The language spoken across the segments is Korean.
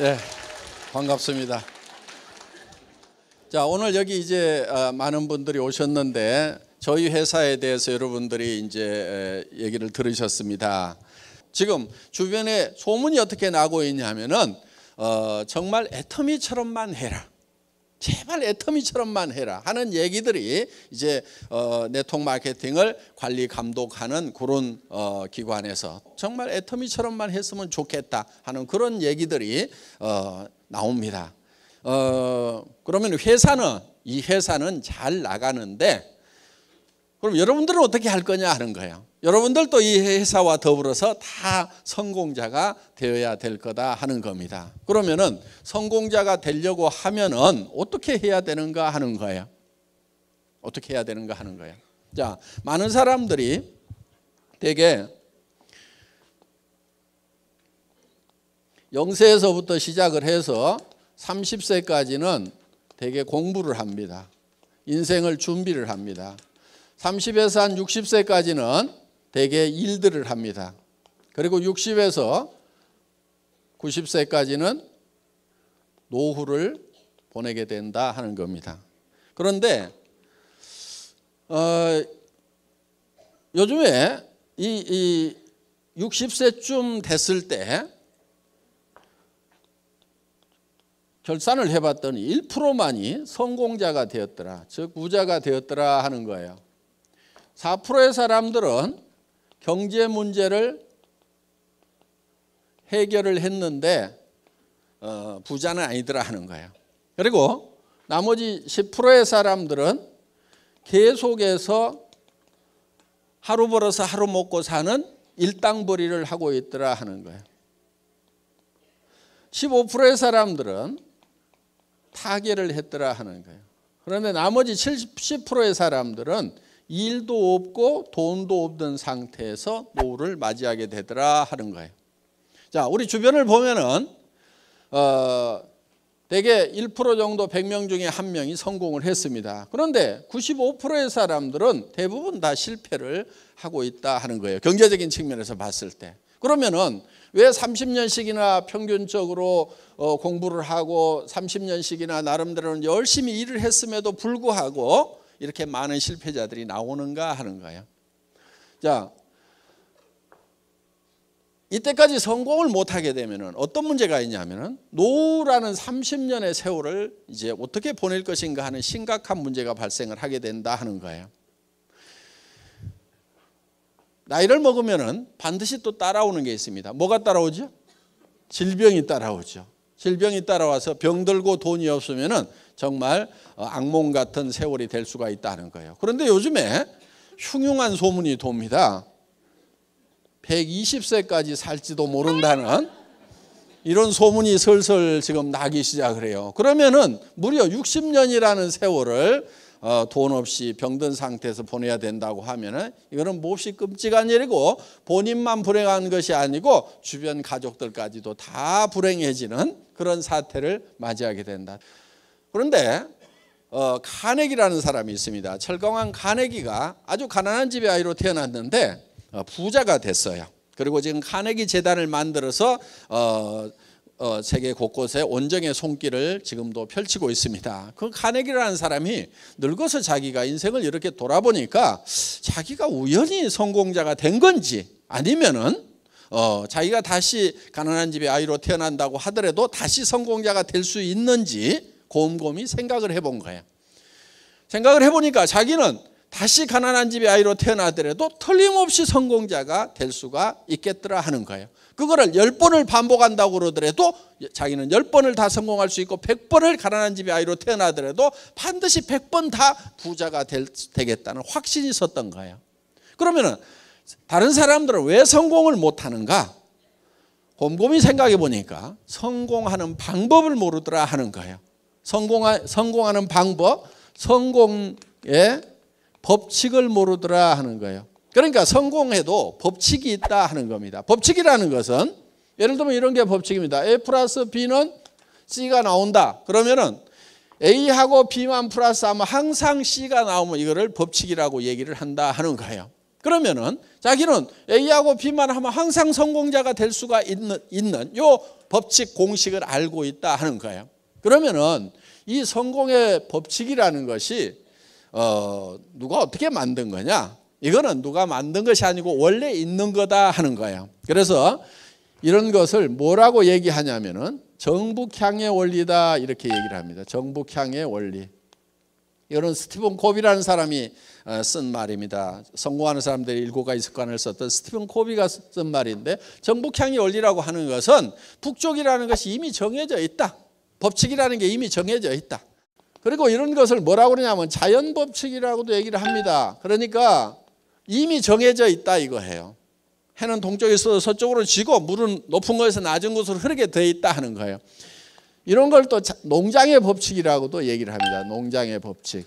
네, 반갑습니다. 자, 오늘 여기 이제 많은 분들이 오셨는데 저희 회사에 대해서 여러분들이 이제 얘기를 들으셨습니다. 지금 주변에 소문이 어떻게 나고 있냐면은 정말 애터미처럼만 해라, 제발 애터미처럼만 해라 하는 얘기들이 이제 네트워크 마케팅을 관리 감독하는 그런 기관에서 정말 애터미처럼만 했으면 좋겠다 하는 그런 얘기들이 나옵니다. 그러면 이 회사는 잘 나가는데 그럼 여러분들은 어떻게 할 거냐 하는 거예요. 여러분들도 이 회사와 더불어서 다 성공자가 되어야 될 거다 하는 겁니다. 그러면은 성공자가 되려고 하면은 어떻게 해야 되는가 하는 거예요. 어떻게 해야 되는가 하는 거예요. 자, 많은 사람들이 되게 0세에서부터 시작을 해서 30세까지는 되게 공부를 합니다. 인생을 준비를 합니다. 30에서 한 60세까지는 대개 일들을 합니다. 그리고 60에서 90세까지는 노후를 보내게 된다 하는 겁니다. 그런데 요즘에 이 60세쯤 됐을 때 결산을 해봤더니 1%만이 성공자가 되었더라, 즉 부자가 되었더라 하는 거예요. 4%의 사람들은 경제 문제를 해결을 했는데 부자는 아니더라 하는 거예요. 그리고 나머지 10%의 사람들은 계속해서 하루 벌어서 하루 먹고 사는 일당벌이를 하고 있더라 하는 거예요. 15%의 사람들은 타계를 했더라 하는 거예요. 그런데 나머지 70%의 사람들은 일도 없고 돈도 없는 상태에서 노후를 맞이하게 되더라 하는 거예요. 자, 우리 주변을 보면은 대개 1% 정도 100명 중에 1명이 성공을 했습니다. 그런데 95%의 사람들은 대부분 다 실패를 하고 있다 하는 거예요. 경제적인 측면에서 봤을 때. 그러면은 왜 30년씩이나 평균적으로 공부를 하고 30년씩이나 나름대로는 열심히 일을 했음에도 불구하고 이렇게 많은 실패자들이 나오는가 하는 거예요. 자, 이때까지 성공을 못하게 되면 어떤 문제가 있냐면은 노후라는 30년의 세월을 이제 어떻게 보낼 것인가 하는 심각한 문제가 발생을 하게 된다 하는 거예요. 나이를 먹으면은 반드시 또 따라오는 게 있습니다. 뭐가 따라오죠? 질병이 따라오죠. 질병이 따라와서 병들고 돈이 없으면은 정말 악몽 같은 세월이 될 수가 있다는 거예요. 그런데 요즘에 흉흉한 소문이 돕니다. 120세까지 살지도 모른다는 이런 소문이 슬슬 지금 나기 시작을 해요. 그러면은 무려 60년이라는 세월을 돈 없이 병든 상태에서 보내야 된다고 하면은 이거는 몹시 끔찍한 일이고 본인만 불행한 것이 아니고 주변 가족들까지도 다 불행해지는 그런 사태를 맞이하게 된다. 그런데 카네기라는 사람이 있습니다. 철강왕 카네기가 아주 가난한 집의 아이로 태어났는데 부자가 됐어요. 그리고 지금 카네기 재단을 만들어서 세계 곳곳에 온정의 손길을 지금도 펼치고 있습니다. 그 카네기라는 사람이 늙어서 자기가 인생을 이렇게 돌아보니까 자기가 우연히 성공자가 된 건지 아니면은 자기가 다시 가난한 집의 아이로 태어난다고 하더라도 다시 성공자가 될 수 있는지 곰곰이 생각을 해본 거예요. 생각을 해보니까 자기는 다시 가난한 집의 아이로 태어나더라도 틀림없이 성공자가 될 수가 있겠더라 하는 거예요. 그거를 10번을 반복한다고 그러더라도 자기는 10번을 다 성공할 수 있고 100번을 가난한 집의 아이로 태어나더라도 반드시 100번 다 부자가 되겠다는 확신이 있었던 거예요. 그러면은 다른 사람들은 왜 성공을 못하는가? 곰곰이 생각해 보니까 성공하는 방법을 모르더라 하는 거예요. 성공하는 방법, 성공의 법칙을 모르더라 하는 거예요. 그러니까 성공해도 법칙이 있다 하는 겁니다. 법칙이라는 것은 예를 들면 이런 게 법칙입니다. A 플러스 B는 C가 나온다. 그러면은 A하고 B만 플러스하면 항상 C가 나오면 이거를 법칙이라고 얘기를 한다 하는 거예요. 그러면은 자기는 A하고 B만 하면 항상 성공자가 될 수가 있는 요 법칙 공식을 알고 있다 하는 거예요. 그러면은 이 성공의 법칙이라는 것이 누가 어떻게 만든 거냐? 이거는 누가 만든 것이 아니고 원래 있는 거다 하는 거예요. 그래서 이런 것을 뭐라고 얘기하냐면은 정북향의 원리다 이렇게 얘기를 합니다. 정북향의 원리. 이건 스티븐 코비라는 사람이 쓴 말입니다. 성공하는 사람들의 7가지 습관을 썼던 스티븐 코비가 쓴 말인데, 정북향의 원리라고 하는 것은 북쪽이라는 것이 이미 정해져 있다. 법칙이라는 게 이미 정해져 있다. 그리고 이런 것을 뭐라고 그러냐면 자연법칙이라고도 얘기를 합니다. 그러니까 이미 정해져 있다 이거예요. 해는 동쪽에서 서쪽으로 지고 물은 높은 곳에서 낮은 곳으로 흐르게 되어 있다 하는 거예요. 이런 걸 또 농장의 법칙이라고도 얘기를 합니다. 농장의 법칙.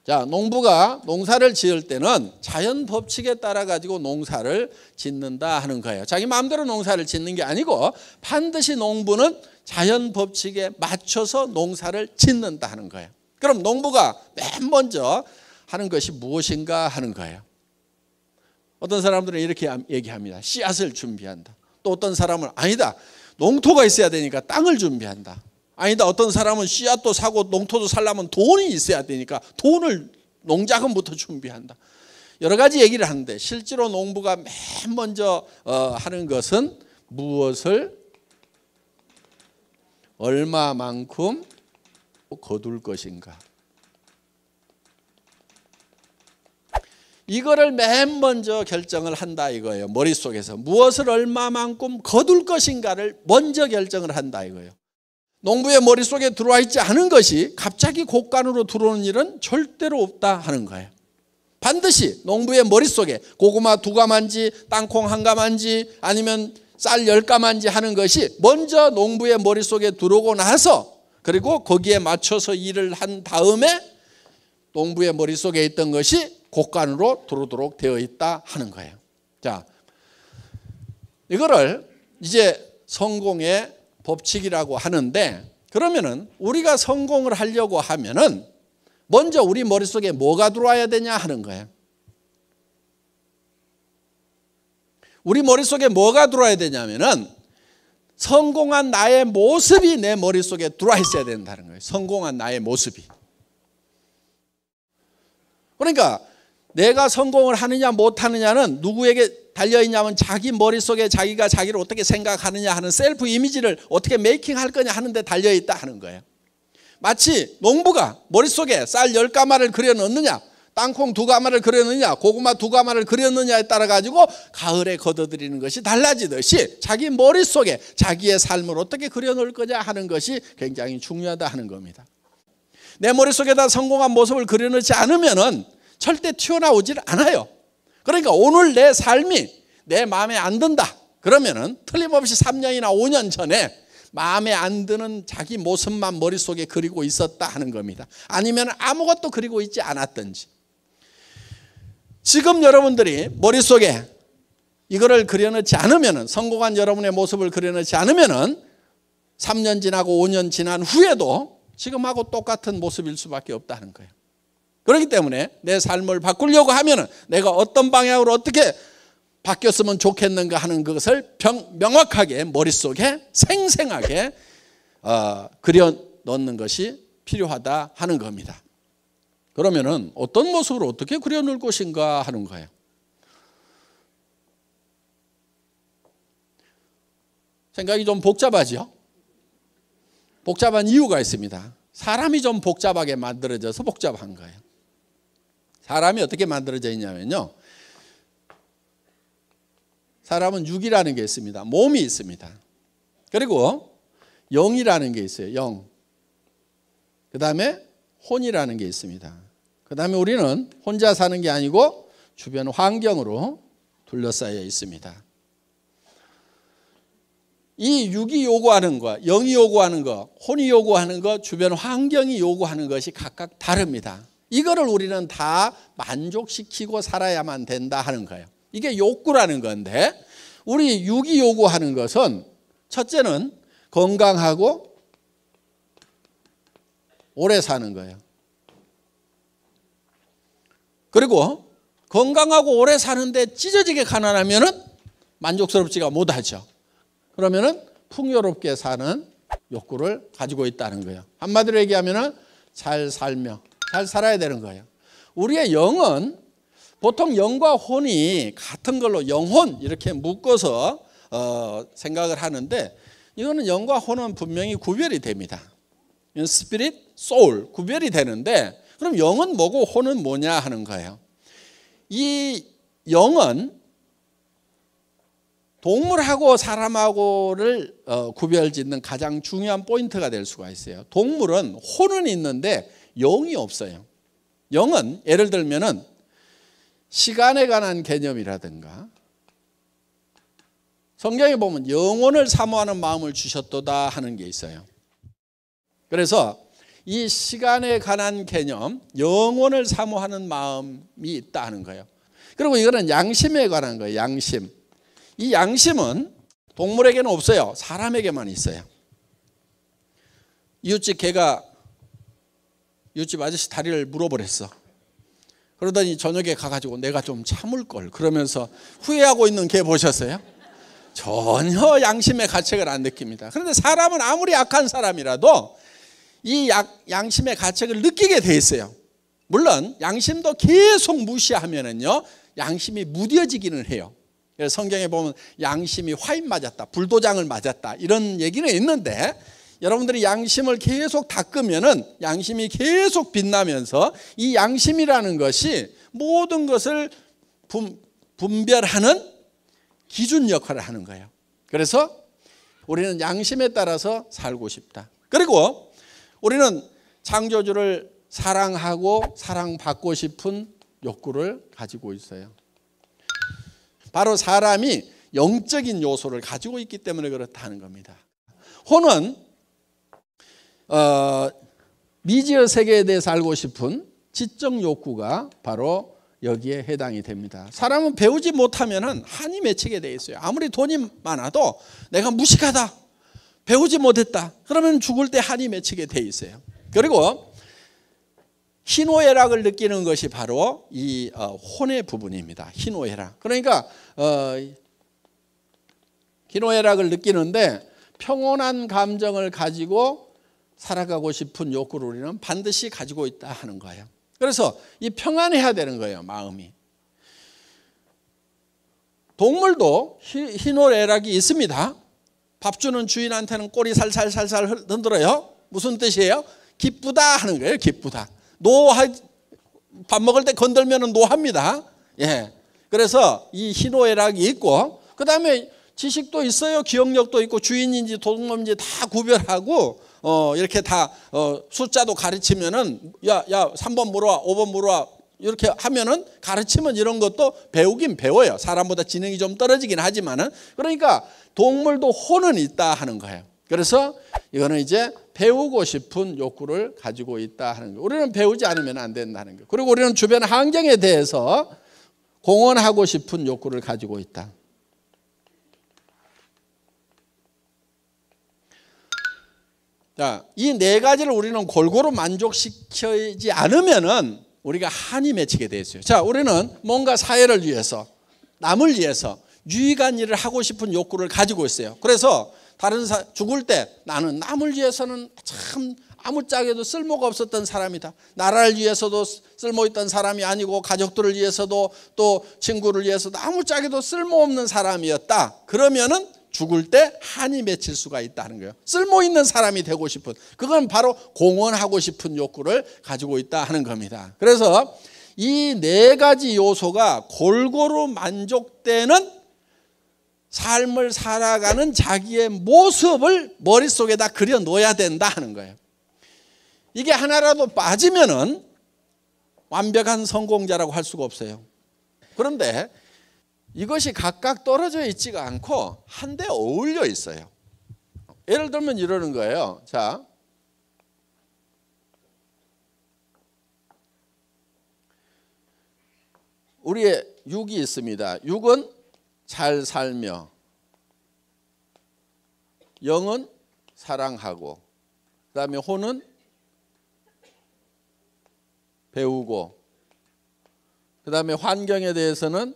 자, 농부가 농사를 지을 때는 자연 법칙에 따라 가지고 농사를 짓는다 하는 거예요. 자기 마음대로 농사를 짓는 게 아니고 반드시 농부는 자연 법칙에 맞춰서 농사를 짓는다 하는 거예요. 그럼 농부가 맨 먼저 하는 것이 무엇인가 하는 거예요. 어떤 사람들은 이렇게 얘기합니다. 씨앗을 준비한다. 또 어떤 사람은 아니다. 농토가 있어야 되니까 땅을 준비한다. 아니다. 어떤 사람은 씨앗도 사고 농토도 살려면 돈이 있어야 되니까 돈을 농자금부터 준비한다. 여러 가지 얘기를 하는데 실제로 농부가 맨 먼저 하는 것은 무엇을 얼마만큼 거둘 것인가. 이거를 맨 먼저 결정을 한다 이거예요. 머릿속에서 무엇을 얼마만큼 거둘 것인가를 먼저 결정을 한다 이거예요. 농부의 머릿속에 들어와 있지 않은 것이 갑자기 곡간으로 들어오는 일은 절대로 없다 하는 거예요. 반드시 농부의 머릿속에 고구마 2가마인지 땅콩 1가마인지 아니면 쌀 10가마인지 하는 것이 먼저 농부의 머릿속에 들어오고 나서, 그리고 거기에 맞춰서 일을 한 다음에 농부의 머릿속에 있던 것이 곡간으로 들어오도록 되어 있다 하는 거예요. 자, 이거를 이제 성공의 법칙이라고 하는데, 그러면은 우리가 성공을 하려고 하면은 먼저 우리 머릿속에 뭐가 들어와야 되냐 하는 거예요. 우리 머릿속에 뭐가 들어와야 되냐면은 성공한 나의 모습이 내 머릿속에 들어와 있어야 된다는 거예요. 성공한 나의 모습이. 그러니까 내가 성공을 하느냐 못하느냐는 누구에게 달려있냐면 자기 머릿속에 자기가 자기를 어떻게 생각하느냐 하는 셀프 이미지를 어떻게 메이킹할 거냐 하는 데 달려있다 하는 거예요. 마치 농부가 머릿속에 쌀 10가마를 그려넣느냐, 땅콩 2가마를 그려넣느냐, 고구마 2가마를 그려넣느냐에 따라 가지고 가을에 거둬들이는 것이 달라지듯이 자기 머릿속에 자기의 삶을 어떻게 그려놓을 거냐 하는 것이 굉장히 중요하다 하는 겁니다. 내 머릿속에다 성공한 모습을 그려놓지 않으면은 절대 튀어나오질 않아요. 그러니까 오늘 내 삶이 내 마음에 안 든다. 그러면은 틀림없이 3년이나 5년 전에 마음에 안 드는 자기 모습만 머릿속에 그리고 있었다 하는 겁니다. 아니면 아무것도 그리고 있지 않았든지. 지금 여러분들이 머릿속에 이거를 그려넣지 않으면은, 성공한 여러분의 모습을 그려넣지 않으면은 3년 지나고 5년 지난 후에도 지금하고 똑같은 모습일 수밖에 없다는 거예요. 그렇기 때문에 내 삶을 바꾸려고 하면은 내가 어떤 방향으로 어떻게 바뀌었으면 좋겠는가 하는 것을 명확하게 머릿속에 생생하게 그려 넣는 것이 필요하다 하는 겁니다. 그러면은 어떤 모습으로 어떻게 그려 놓을 것인가 하는 거예요. 생각이 좀 복잡하죠? 복잡한 이유가 있습니다. 사람이 좀 복잡하게 만들어져서 복잡한 거예요. 사람이 어떻게 만들어져 있냐면요, 사람은 육이라는 게 있습니다. 몸이 있습니다. 그리고 영이라는 게 있어요. 영. 그 다음에 혼이라는 게 있습니다. 그 다음에 우리는 혼자 사는 게 아니고 주변 환경으로 둘러싸여 있습니다. 이 육이 요구하는 것, 영이 요구하는 것, 혼이 요구하는 것, 주변 환경이 요구하는 것이 각각 다릅니다. 이거를 우리는 다 만족시키고 살아야만 된다 하는 거예요. 이게 욕구라는 건데, 우리 육이 요구하는 것은 첫째는 건강하고 오래 사는 거예요. 그리고 건강하고 오래 사는데 찢어지게 가난하면은 만족스럽지가 못하죠. 그러면은 풍요롭게 사는 욕구를 가지고 있다는 거예요. 한마디로 얘기하면 잘 살며 잘 살아야 되는 거예요. 우리의 영은 보통 영과 혼이 같은 걸로 영혼 이렇게 묶어서 생각을 하는데, 이거는 영과 혼은 분명히 구별이 됩니다. 스피릿, 소울 구별이 되는데, 그럼 영은 뭐고 혼은 뭐냐 하는 거예요. 이 영은 동물하고 사람하고를 구별짓는 가장 중요한 포인트가 될 수가 있어요. 동물은 혼은 있는데 영이 없어요. 영은 예를 들면은 시간에 관한 개념이라든가, 성경에 보면 영혼을 사모하는 마음을 주셨도다 하는 게 있어요. 그래서 이 시간에 관한 개념, 영혼을 사모하는 마음이 있다 하는 거예요. 그리고 이거는 양심에 관한 거예요. 양심. 이 양심은 동물에게는 없어요. 사람에게만 있어요. 이웃집 개가 이웃집 아저씨 다리를 물어버렸어. 그러더니 저녁에 가가지고 내가 좀 참을 걸 그러면서 후회하고 있는 개 보셨어요? 전혀 양심의 가책을 안 느낍니다. 그런데 사람은 아무리 약한 사람이라도 이 양심의 가책을 느끼게 돼 있어요. 물론 양심도 계속 무시하면은요, 양심이 무뎌지기는 해요. 그래서 성경에 보면 양심이 화인 맞았다, 불도장을 맞았다 이런 얘기는 있는데, 여러분들이 양심을 계속 닦으면은 양심이 계속 빛나면서 이 양심이라는 것이 모든 것을 분별하는 기준 역할을 하는 거예요. 그래서 우리는 양심에 따라서 살고 싶다. 그리고 우리는 창조주를 사랑하고 사랑받고 싶은 욕구를 가지고 있어요. 바로 사람이 영적인 요소를 가지고 있기 때문에 그렇다는 겁니다. 혼은 미지의 세계에 대해서 알고 싶은 지적 욕구가 바로 여기에 해당이 됩니다. 사람은 배우지 못하면 한이 맺히게 돼 있어요. 아무리 돈이 많아도 내가 무식하다, 배우지 못했다, 그러면 죽을 때 한이 맺히게 돼 있어요. 그리고 희노애락을 느끼는 것이 바로 이 혼의 부분입니다. 희노애락. 그러니까 희노애락을 느끼는데 평온한 감정을 가지고 살아가고 싶은 욕구를 우리는 반드시 가지고 있다 하는 거예요. 그래서 이 평안해야 되는 거예요, 마음이. 동물도 희노애락이 있습니다. 밥 주는 주인한테는 꼬리 살살살살 흔들어요. 무슨 뜻이에요? 기쁘다 하는 거예요. 기쁘다. 밥 먹을 때 건들면 노합니다. 예. 그래서 이 희노애락이 있고, 그 다음에 지식도 있어요. 기억력도 있고, 주인인지 도둑놈인지 다 구별하고, 이렇게 다 숫자도 가르치면은 야 3번 물어와, 5번 물어와 이렇게 하면은 가르치면 이런 것도 배우긴 배워요. 사람보다 지능이 좀 떨어지긴 하지만은. 그러니까 동물도 혼은 있다 하는 거예요. 그래서 이거는 이제 배우고 싶은 욕구를 가지고 있다 하는 거예요. 우리는 배우지 않으면 안 된다는 거예요. 그리고 우리는 주변 환경에 대해서 공헌하고 싶은 욕구를 가지고 있다. 자, 이 네 가지를 우리는 골고루 만족시키지 않으면은 우리가 한이 맺히게 돼 있어요. 자, 우리는 뭔가 사회를 위해서, 남을 위해서 유익한 일을 하고 싶은 욕구를 가지고 있어요. 그래서 죽을 때 나는 남을 위해서는 참 아무짝에도 쓸모가 없었던 사람이다. 나라를 위해서도 쓸모있던 사람이 아니고 가족들을 위해서도 또 친구를 위해서도 아무짝에도 쓸모없는 사람이었다. 그러면은 죽을 때 한이 맺힐 수가 있다는 거예요. 쓸모있는 사람이 되고 싶은, 그건 바로 공헌하고 싶은 욕구를 가지고 있다 하는 겁니다. 그래서 이 네 가지 요소가 골고루 만족되는 삶을 살아가는 자기의 모습을 머릿속에다 그려 놓아야 된다 하는 거예요. 이게 하나라도 빠지면은 완벽한 성공자라고 할 수가 없어요. 그런데 이것이 각각 떨어져 있지가 않고 한데 어울려 있어요. 예를 들면 이러는 거예요. 자, 우리의 육이 있습니다. 육은 잘 살며, 영은 사랑하고, 그 다음에 혼은 배우고, 그 다음에 환경에 대해서는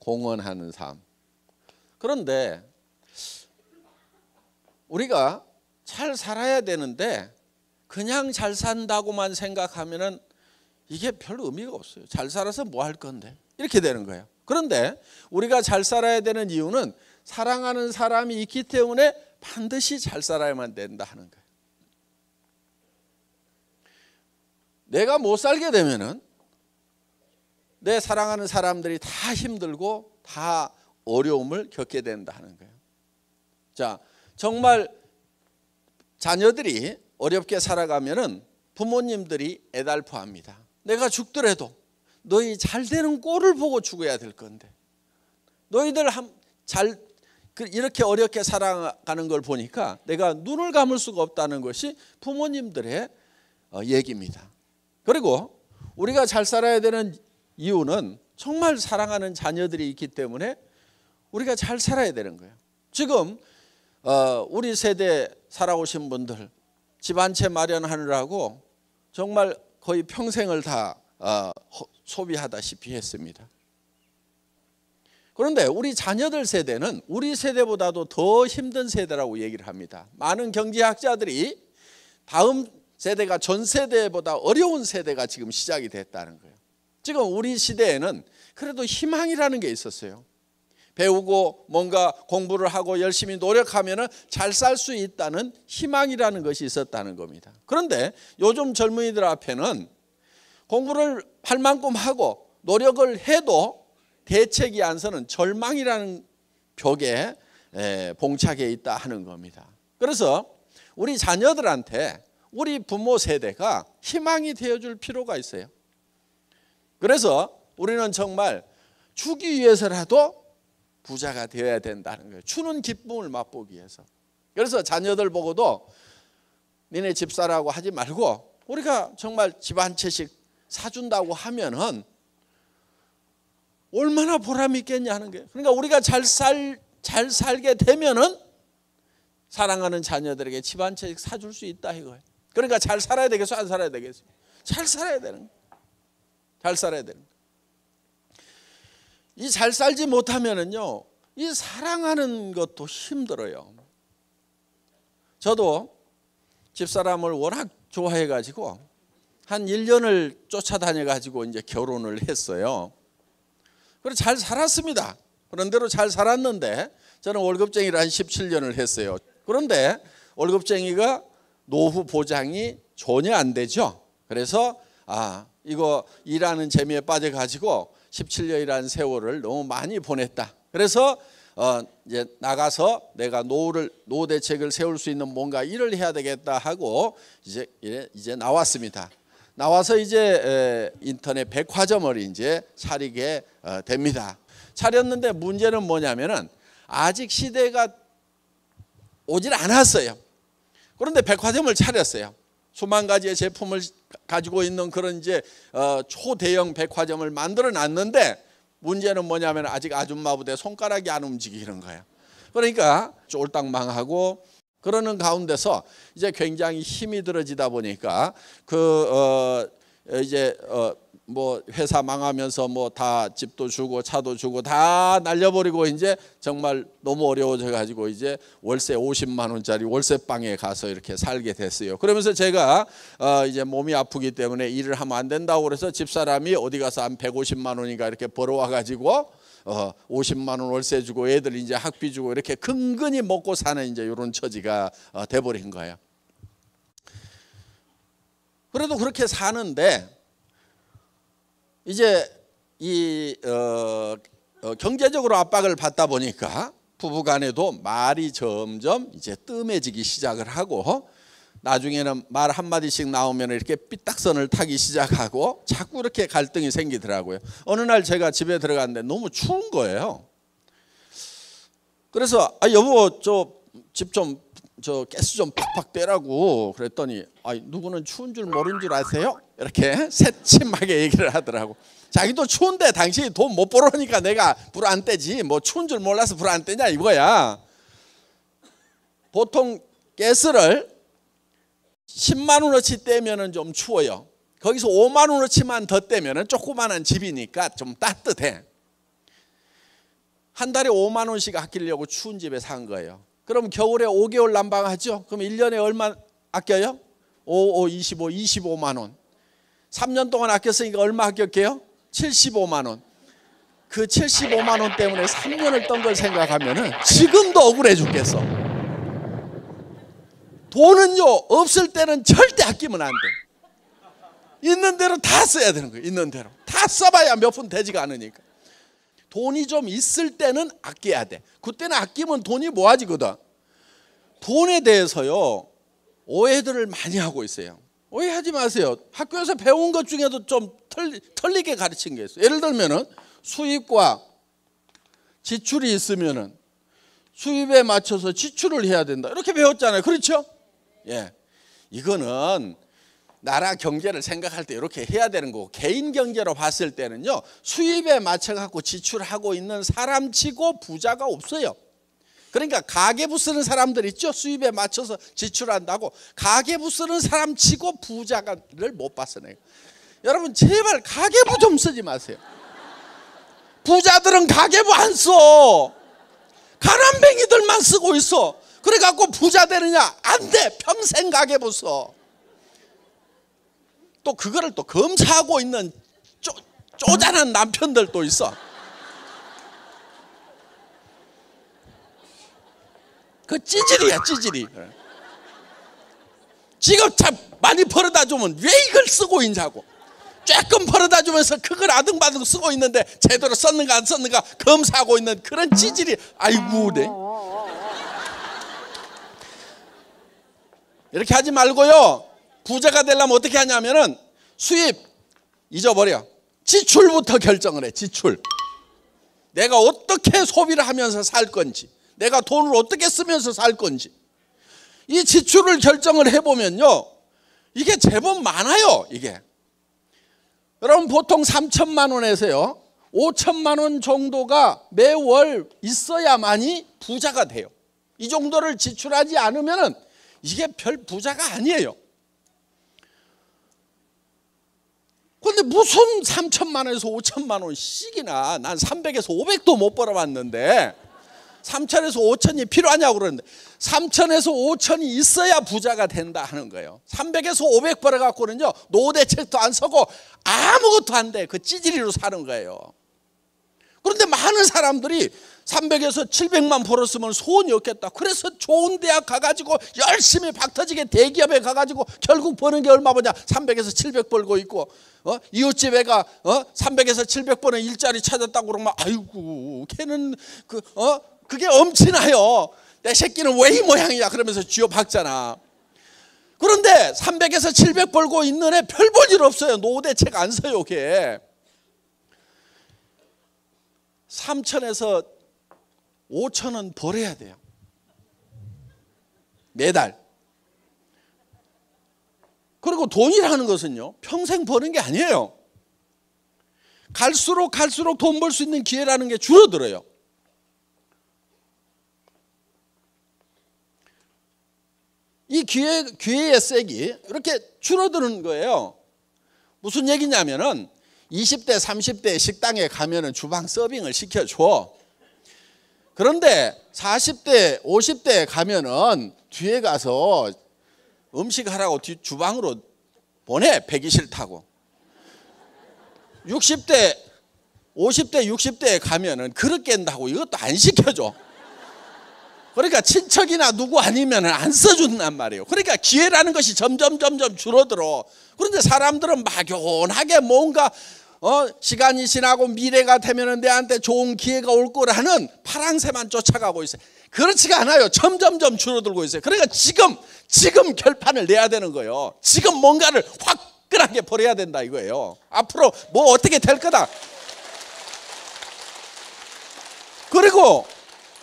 공헌하는 삶. 그런데 우리가 잘 살아야 되는데 그냥 잘 산다고만 생각하면은 이게 별 의미가 없어요. 잘 살아서 뭐 할 건데 이렇게 되는 거예요. 그런데 우리가 잘 살아야 되는 이유는 사랑하는 사람이 있기 때문에 반드시 잘 살아야만 된다 하는 거예요. 내가 못 살게 되면은 내 사랑하는 사람들이 다 힘들고 다 어려움을 겪게 된다 하는 거예요. 자, 정말 자녀들이 어렵게 살아가면은 부모님들이 애달퍼합니다. 내가 죽더라도 너희 잘 되는 꼴을 보고 죽어야 될 건데 너희들 이렇게 어렵게 살아가는 걸 보니까 내가 눈을 감을 수가 없다는 것이 부모님들의 얘기입니다. 그리고 우리가 잘 살아야 되는 이유는 정말 사랑하는 자녀들이 있기 때문에 우리가 잘 살아야 되는 거예요. 지금 우리 세대 살아오신 분들 집 한 채 마련하느라고 정말 거의 평생을 다 소비하다시피 했습니다. 그런데 우리 자녀들 세대는 우리 세대보다도 더 힘든 세대라고 얘기를 합니다. 많은 경제학자들이 다음 세대가 전 세대보다 어려운 세대가 지금 시작이 됐다는 거예요. 지금 우리 시대에는 그래도 희망이라는 게 있었어요. 배우고 뭔가 공부를 하고 열심히 노력하면 잘 살 수 있다는 희망이라는 것이 있었다는 겁니다. 그런데 요즘 젊은이들 앞에는 공부를 할 만큼 하고 노력을 해도 대책이 안 서는 절망이라는 벽에 봉착해 있다 하는 겁니다. 그래서 우리 자녀들한테 우리 부모 세대가 희망이 되어줄 필요가 있어요. 그래서 우리는 정말 주기 위해서라도 부자가 되어야 된다는 거예요. 주는 기쁨을 맛보기 위해서. 그래서 자녀들 보고도 니네 집 사라고 하지 말고 우리가 정말 집 한 채씩 사준다고 하면은 얼마나 보람이 있겠냐 하는 거예요. 그러니까 우리가 잘 살게 되면은 사랑하는 자녀들에게 집 한 채씩 사줄 수 있다 이거예요. 그러니까 잘 살아야 되겠어, 안 살아야 되겠어? 잘 살아야 되는 거예요. 잘 살아야 되는 거예요. 이 잘 살지 못하면은요, 이 사랑하는 것도 힘들어요. 저도 집사람을 워낙 좋아해 가지고 한 1년을 쫓아다녀 가지고 이제 결혼을 했어요. 그래서 잘 살았습니다. 그런 대로 잘 살았는데 저는 월급쟁이를 한 17년을 했어요. 그런데 월급쟁이가 노후 보장이 전혀 안 되죠. 그래서 이거 일하는 재미에 빠져 가지고 17년이라는 세월을 너무 많이 보냈다. 그래서 이제 나가서 내가 노후 대책을 세울 수 있는 뭔가 일을 해야 되겠다 하고 이제 나왔습니다. 나와서 이제 인터넷 백화점을 이제 차리게 됩니다. 차렸는데 문제는 뭐냐면은 아직 시대가 오질 않았어요. 그런데 백화점을 차렸어요. 수만 가지의 제품을 가지고 있는 그런 이제 초대형 백화점을 만들어 놨는데 문제는 뭐냐면 아직 아줌마부대 손가락이 안 움직이는 거예요. 그러니까 쫄딱 망하고 그러는 가운데서 이제 굉장히 힘이 들어지다 보니까 뭐 회사 망하면서 뭐 다 집도 주고 차도 주고 다 날려버리고 이제 정말 너무 어려워져 가지고 이제 월세 50만 원짜리 월세방에 가서 이렇게 살게 됐어요. 그러면서 제가 이제 몸이 아프기 때문에 일을 하면 안 된다고 그래서 집사람이 어디 가서 한 150만 원인가 이렇게 벌어와 가지고 50만 원 월세 주고 애들 이제 학비 주고 이렇게 근근히 먹고 사는 이제 이런 처지가 돼버린 거예요. 그래도 그렇게 사는데 이제 이 경제적으로 압박을 받다 보니까 부부간에도 말이 점점 이제 뜸해지기 시작을 하고 나중에는 말 한마디씩 나오면 이렇게 삐딱선을 타기 시작하고 자꾸 이렇게 갈등이 생기더라고요. 어느 날 제가 집에 들어갔는데 너무 추운 거예요. 그래서 여보 집 좀 가스 좀 팍팍 떼라고 그랬더니 누구는 추운 줄 모르는 줄 아세요? 이렇게 새침하게 얘기를 하더라고. 자기도 추운데 당신이 돈 못 벌어오니까 내가 불 안 떼지 뭐 추운 줄 몰라서 불 안 떼냐 이거야. 보통 가스를 10만 원어치 떼면은 좀 추워요. 거기서 5만 원어치만 더 떼면은 조그만한 집이니까 좀 따뜻해. 한 달에 5만 원씩 아끼려고 추운 집에 산 거예요. 그럼 겨울에 5개월 난방하죠. 그럼 1년에 얼마 아껴요? 25만 원. 3년 동안 아꼈으니까 얼마 아꼈게요? 75만 원. 그 75만 원 때문에 3년을 떤 걸 생각하면은 지금도 억울해 죽겠어. 돈은요, 없을 때는 절대 아끼면 안 돼. 있는 대로 다 써야 되는 거예요. 있는 대로 다 써봐야 몇 푼 되지가 않으니까. 돈이 좀 있을 때는 아껴야 돼. 그때는 아끼면 돈이 모아지거든. 돈에 대해서요, 오해들을 많이 하고 있어요. 오해하지 마세요. 학교에서 배운 것 중에도 좀 틀리게 가르친 게 있어요. 예를 들면은 수입과 지출이 있으면은 수입에 맞춰서 지출을 해야 된다, 이렇게 배웠잖아요. 그렇죠? 예, 이거는 나라 경제를 생각할 때 이렇게 해야 되는 거고, 개인 경제로 봤을 때는요, 수입에 맞춰 갖고 지출하고 있는 사람치고 부자가 없어요. 그러니까 가계부 쓰는 사람들 있죠? 수입에 맞춰서 지출한다고. 가계부 쓰는 사람 치고 부자를 못 봤어요. 여러분 제발 가계부 좀 쓰지 마세요. 부자들은 가계부 안 써. 가난뱅이들만 쓰고 있어. 그래갖고 부자 되느냐? 안 돼. 평생 가계부 써. 또 그거를 또 검사하고 있는 쪼잔한 남편들도 있어. 그 찌질이야, 찌질이. 지금 참 많이 벌어다 주면 왜 이걸 쓰고 있냐고. 조금 벌어다 주면서 그걸 아등바등 쓰고 있는데 제대로 썼는가 안 썼는가 검사하고 있는 그런 찌질이. 아이고, 네. 이렇게 하지 말고요, 부자가 되려면 어떻게 하냐면은 수입 잊어버려. 지출부터 결정을 해. 지출. 내가 어떻게 소비를 하면서 살 건지, 내가 돈을 어떻게 쓰면서 살 건지, 이 지출을 결정을 해보면요, 이게 제법 많아요. 이게 여러분 보통 3천만 원에서요 5천만 원 정도가 매월 있어야만이 부자가 돼요. 이 정도를 지출하지 않으면 이게 별 부자가 아니에요. 그런데 무슨 3천만 원에서 5천만 원씩이나, 난 300에서 500도 못 벌어봤는데 3천에서 5천이 필요하냐고 그러는데, 3천에서 5천이 있어야 부자가 된다 하는 거예요. 300에서 500 벌어갖고는요 노후대책도 안 서고 아무것도 안 돼. 그 찌질이로 사는 거예요. 그런데 많은 사람들이 300에서 700만 벌었으면 소원이 없겠다. 그래서 좋은 대학 가가지고 열심히 박터지게 대기업에 가가지고 결국 버는 게 얼마 버냐? 300에서 700 벌고 있고, 이웃집 애가 300에서 700 버는 일자리 찾았다고 그러면 아이고 걔는 그게 엄친아요. 내 새끼는 왜 이 모양이야 그러면서 쥐어박잖아. 그런데 300에서 700 벌고 있는 애 별 볼 일 없어요. 노후대책 안 써요. 걔 3천에서 5천은 벌어야 돼요. 매달. 그리고 돈이라는 것은요 평생 버는 게 아니에요. 갈수록 돈 벌 수 있는 기회라는 게 줄어들어요. 이 기회의 색이 이렇게 줄어드는 거예요. 무슨 얘기냐면은 20대 30대 식당에 가면은 주방 서빙을 시켜줘. 그런데 40대 50대에 가면은 뒤에 가서 음식하라고 주방으로 보내. 배기 싫다고. 60대 50대 60대에 가면은 그릇 깬다고 이것도 안 시켜줘. 그러니까 친척이나 누구 아니면 안 써준단 말이에요. 그러니까 기회라는 것이 점점 줄어들어. 그런데 사람들은 막연하게 뭔가 시간이 지나고 미래가 되면 내한테 좋은 기회가 올 거라는 파랑새만 쫓아가고 있어요. 그렇지가 않아요. 점점 줄어들고 있어요. 그러니까 지금 결판을 내야 되는 거예요. 지금 뭔가를 화끈하게 벌여야 된다 이거예요. 앞으로 뭐 어떻게 될 거다. 그리고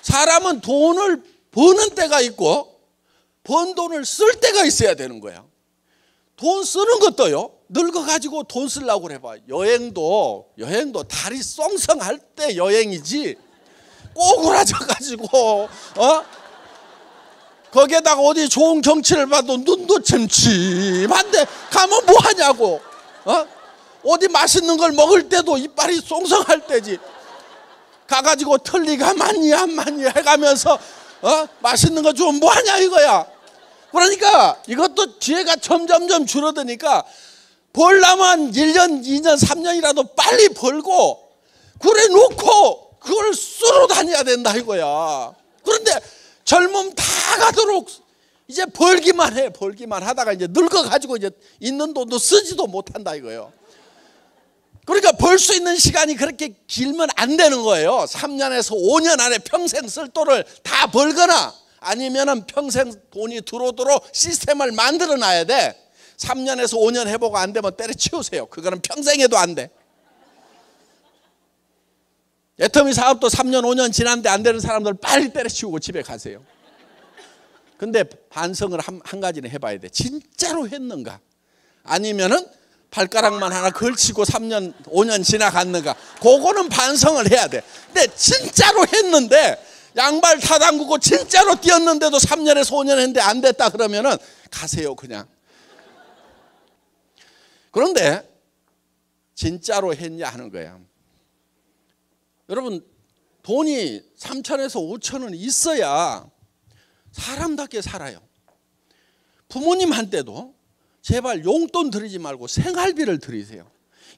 사람은 돈을 버는 때가 있고 번 돈을 쓸 때가 있어야 되는 거야. 돈 쓰는 것도요, 늙어가지고 돈 쓰려고 그래봐. 여행도 다리 썽썽할 때 여행이지, 꼬꾸라져가지고 거기에다가 어디 좋은 경치를 봐도 눈도 침침한데 가면 뭐 하냐고. 어디 맛있는 걸 먹을 때도 이빨이 썽썽할 때지. 가가지고 틀니가 많니 안 많니 해가면서 맛있는 거 주면 뭐하냐 이거야. 그러니까 이것도 기회가 점점점 줄어드니까 벌려면 1년, 2년, 3년이라도 빨리 벌고 그래 놓고 그걸 쓰러 다녀야 된다 이거야. 그런데 젊음 다 가도록 이제 벌기만 해. 벌기만 하다가 이제 늙어가지고 이제 있는 돈도 쓰지도 못한다 이거예요. 그러니까 벌 수 있는 시간이 그렇게 길면 안 되는 거예요. 3년에서 5년 안에 평생 쓸 돈을 다 벌거나 아니면은 평생 돈이 들어오도록 시스템을 만들어 놔야 돼. 3년에서 5년 해보고 안 되면 때려치우세요. 그거는 평생 해도 안 돼. 애터미 사업도 3년 5년 지났는데 안 되는 사람들 빨리 때려치우고 집에 가세요. 근데 반성을 한 가지는 해봐야 돼. 진짜로 했는가? 아니면은 발가락만 하나 걸치고 3년 5년 지나갔는가? 그거는 반성을 해야 돼. 근데 진짜로 했는데 양발 다 담그고 진짜로 뛰었는데도 3년에서 5년 했는데 안 됐다 그러면은 가세요 그냥. 그런데 진짜로 했냐 하는 거야. 여러분 돈이 3천에서 5천은 있어야 사람답게 살아요. 부모님한테도 제발 용돈 드리지 말고 생활비를 드리세요.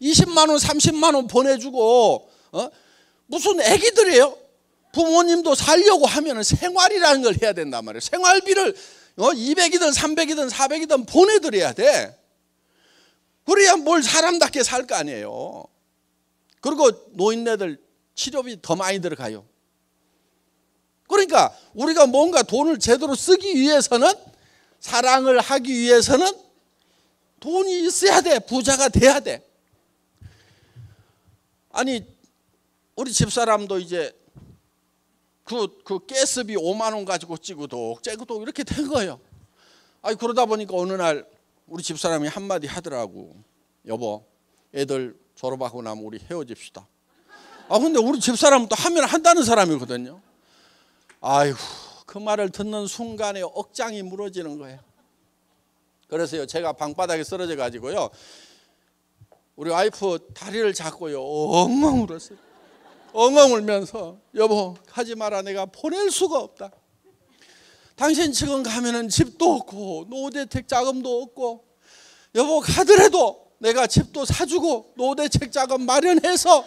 20만 원 30만 원 보내주고 무슨 애기들이에요. 부모님도 살려고 하면 생활이라는 걸 해야 된단 말이에요. 생활비를 200이든 300이든 400이든 보내드려야 돼. 그래야 뭘 사람답게 살 거 아니에요. 그리고 노인네들 치료비 더 많이 들어가요. 그러니까 우리가 뭔가 돈을 제대로 쓰기 위해서는, 사랑을 하기 위해서는 돈이 있어야 돼. 부자가 돼야 돼. 아니 우리 집사람도 이제 그 가스비 5만 원 가지고 찌고도 이렇게 된 거예요. 아니 그러다 보니까 어느 날 우리 집사람이 한마디 하더라고. 여보, 애들 졸업하고 나면 우리 헤어집시다. 근데 우리 집사람은 또 하면 한다는 사람이거든요. 아이고, 그 말을 듣는 순간에 억장이 무너지는 거예요. 그래서요, 제가 방바닥에 쓰러져 가지고요, 우리 와이프 다리를 잡고요 엉엉 울었어요. 엉엉 울면서, 여보 가지 마라, 내가 보낼 수가 없다. 당신 지금 가면은 집도 없고 노후대책 자금도 없고, 여보 가더라도 내가 집도 사주고 노후대책 자금 마련해서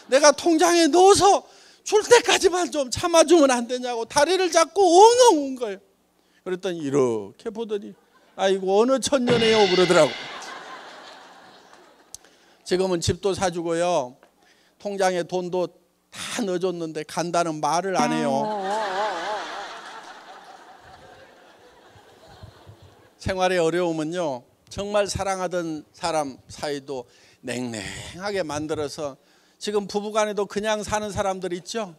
내가 통장에 넣어서 줄 때까지만 좀 참아주면 안 되냐고 다리를 잡고 엉엉 운 거예요. 그랬더니 이렇게 보더니 아이고 어느 천년에요 그러더라고. 지금은 집도 사주고요, 통장에 돈도 다 넣어줬는데 간다는 말을 안 해요. 생활의 어려움은요, 정말 사랑하던 사람 사이도 냉랭하게 만들어서, 지금 부부간에도 그냥 사는 사람들 있죠.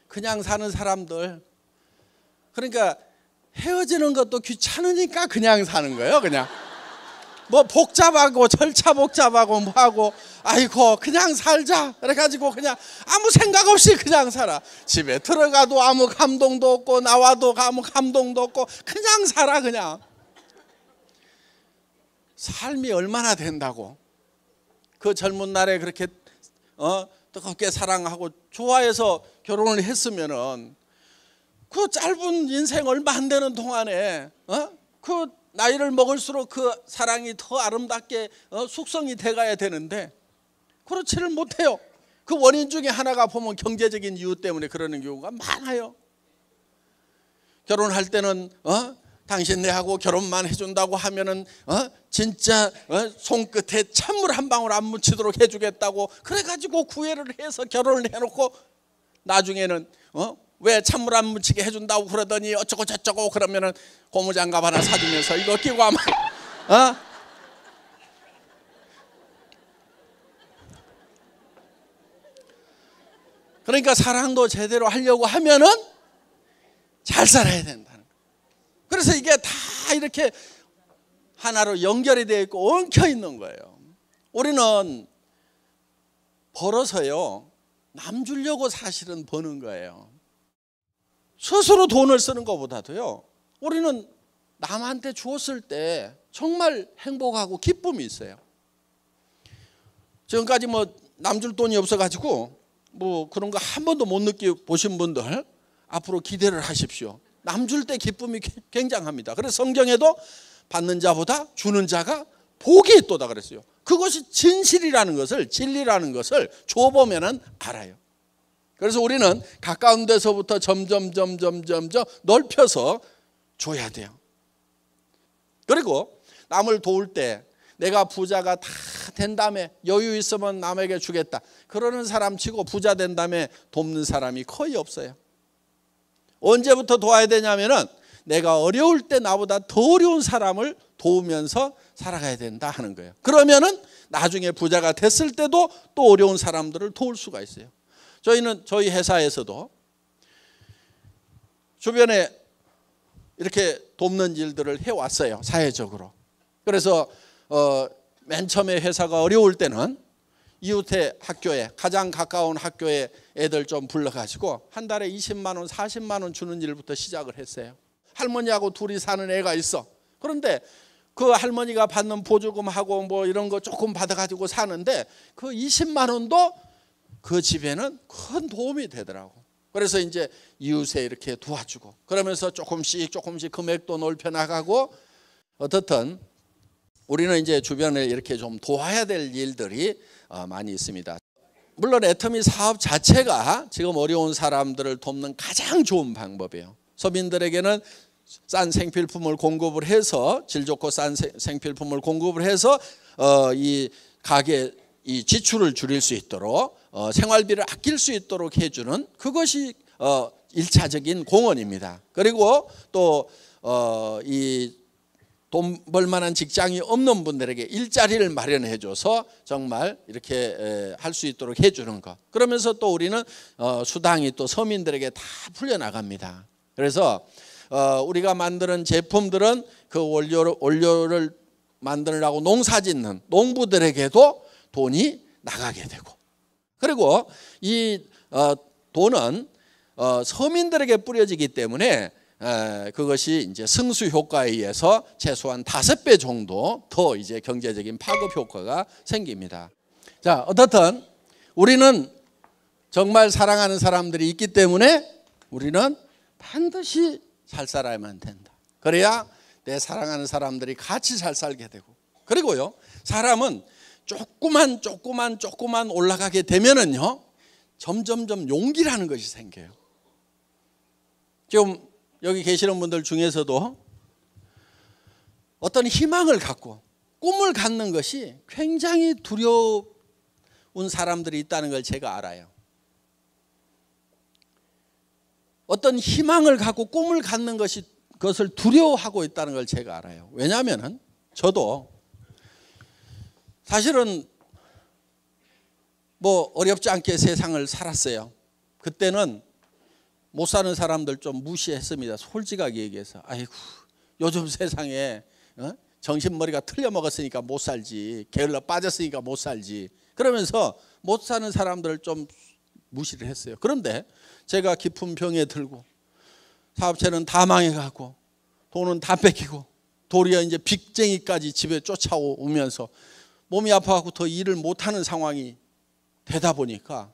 그냥 사는 사람들. 그러니까 헤어지는 것도 귀찮으니까 그냥 사는 거예요. 그냥 뭐 복잡하고 절차 복잡하고 뭐하고, 아이고 그냥 살자 그래가지고 그냥 아무 생각 없이 그냥 살아. 집에 들어가도 아무 감동도 없고 나와도 아무 감동도 없고 그냥 살아. 그냥 삶이 얼마나 된다고. 그 젊은 날에 그렇게 뜨겁게 사랑하고 좋아해서 결혼을 했으면은 그 짧은 인생 얼마 안 되는 동안에 그 나이를 먹을수록 그 사랑이 더 아름답게 숙성이 돼가야 되는데 그렇지를 못해요. 그 원인 중에 하나가 보면 경제적인 이유 때문에 그러는 경우가 많아요. 결혼할 때는 당신 내하고 결혼만 해준다고 하면은 진짜 손끝에 찬물 한 방울 안 묻히도록 해주겠다고 그래가지고 구애를 해서 결혼을 해놓고 나중에는 왜 찬물 안 묻히게 해준다고 그러더니 어쩌고 저쩌고 그러면은 고무장갑 하나 사주면서 이거 끼고 하면 그러니까 사랑도 제대로 하려고 하면은 잘 살아야 된다는 거예요. 그래서 이게 다 이렇게 하나로 연결이 되어 있고 엉켜 있는 거예요. 우리는 벌어서요, 남 주려고 사실은 버는 거예요. 스스로 돈을 쓰는 것보다도요, 우리는 남한테 주었을 때 정말 행복하고 기쁨이 있어요. 지금까지 뭐 남 줄 돈이 없어가지고 뭐 그런 거 한 번도 못 느껴보신 분들, 앞으로 기대를 하십시오. 남 줄 때 기쁨이 굉장합니다. 그래서 성경에도 받는 자보다 주는 자가 복이 있도다 그랬어요. 그것이 진실이라는 것을, 진리라는 것을 줘보면 알아요. 그래서 우리는 가까운 데서부터 점점 넓혀서 줘야 돼요. 그리고 남을 도울 때 내가 부자가 다 된 다음에 여유 있으면 남에게 주겠다, 그러는 사람 치고 부자 된 다음에 돕는 사람이 거의 없어요. 언제부터 도와야 되냐면은 내가 어려울 때 나보다 더 어려운 사람을 도우면서 살아가야 된다 하는 거예요. 그러면은 나중에 부자가 됐을 때도 또 어려운 사람들을 도울 수가 있어요. 저희는 저희 회사에서도 주변에 이렇게 돕는 일들을 해왔어요, 사회적으로. 그래서 맨 처음에 회사가 어려울 때는 이웃의 학교에, 가장 가까운 학교에 애들 좀 불러가지고 한 달에 20만 원, 40만 원 주는 일부터 시작을 했어요. 할머니하고 둘이 사는 애가 있어. 그런데 그 할머니가 받는 보조금하고 뭐 이런 거 조금 받아가지고 사는데 그 20만 원도 그 집에는 큰 도움이 되더라고. 그래서 이제 이웃에 이렇게 도와주고, 그러면서 조금씩 금액도 넓혀 나가고, 어떻든 우리는 이제 주변에 이렇게 좀 도와야 될 일들이 많이 있습니다. 물론 애터미 사업 자체가 지금 어려운 사람들을 돕는 가장 좋은 방법이에요. 서민들에게는 싼 생필품을 공급을 해서, 질 좋고 싼 생필품을 공급을 해서 이 가게 이 지출을 줄일 수 있도록, 생활비를 아낄 수 있도록 해주는, 그것이 1차적인 공헌입니다. 그리고 또 이 돈 벌만한 직장이 없는 분들에게 일자리를 마련해 줘서 정말 이렇게 할 수 있도록 해주는 것. 그러면서 또 우리는 수당이 또 서민들에게 다 풀려나갑니다. 그래서 우리가 만드는 제품들은 그 원료를 만들라고 농사짓는 농부들에게도 돈이 나가게 되고, 그리고 이 돈은 서민들에게 뿌려지기 때문에 그것이 이제 승수 효과에 의해서 최소한 5배 정도 더 이제 경제적인 파급 효과가 생깁니다. 자, 어떻든 우리는 정말 사랑하는 사람들이 있기 때문에 우리는 반드시 잘 살아야만 된다. 그래야 내 사랑하는 사람들이 같이 잘 살게 되고, 그리고요, 사람은 조금만 올라가게 되면은요, 점점점 용기라는 것이 생겨요. 지금 여기 계시는 분들 중에서도 어떤 희망을 갖고 꿈을 갖는 것이 굉장히 두려운 사람들이 있다는 걸 제가 알아요. 어떤 희망을 갖고 꿈을 갖는 그것을 두려워하고 있다는 걸 제가 알아요. 왜냐하면 저도 사실은 뭐 어렵지 않게 세상을 살았어요. 그때는 못 사는 사람들 좀 무시했습니다. 솔직하게 얘기해서. 아이고, 요즘 세상에 정신머리가 틀려 먹었으니까 못 살지, 게을러 빠졌으니까 못 살지, 그러면서 못 사는 사람들을 좀 무시를 했어요. 그런데 제가 깊은 병에 들고 사업체는 다 망해가고 돈은 다 뺏기고 도리어 이제 빚쟁이까지 집에 쫓아오면서 몸이 아파갖고 더 일을 못하는 상황이 되다 보니까,